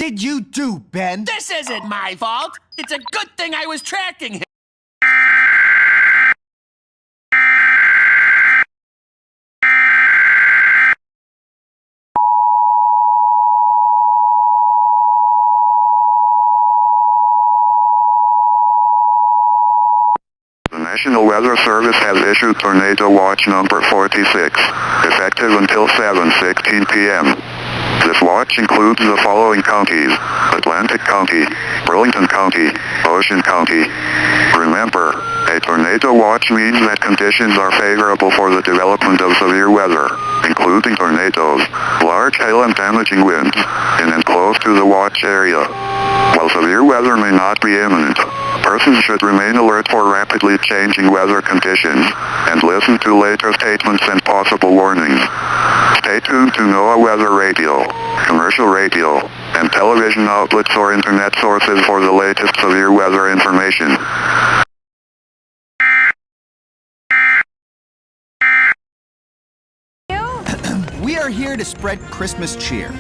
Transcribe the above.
did you do, Ben? This isn't my fault. It's a good thing I was tracking him. The National Weather Service has issued Tornado Watch number 46, effective until 7:16 p.m. This watch includes the following counties: Atlantic County, Burlington County, Ocean County. Remember, a tornado watch means that conditions are favorable for the development of severe weather, including tornadoes, large hail and damaging winds, in and close to the watch area. While severe weather may not be imminent, persons should remain alert for rapidly changing weather conditions and listen to later statements and possible warnings. Stay tuned to NOAA Weather Radio, commercial radio, and television outlets or internet sources for the latest severe weather information. We are here to spread Christmas cheer.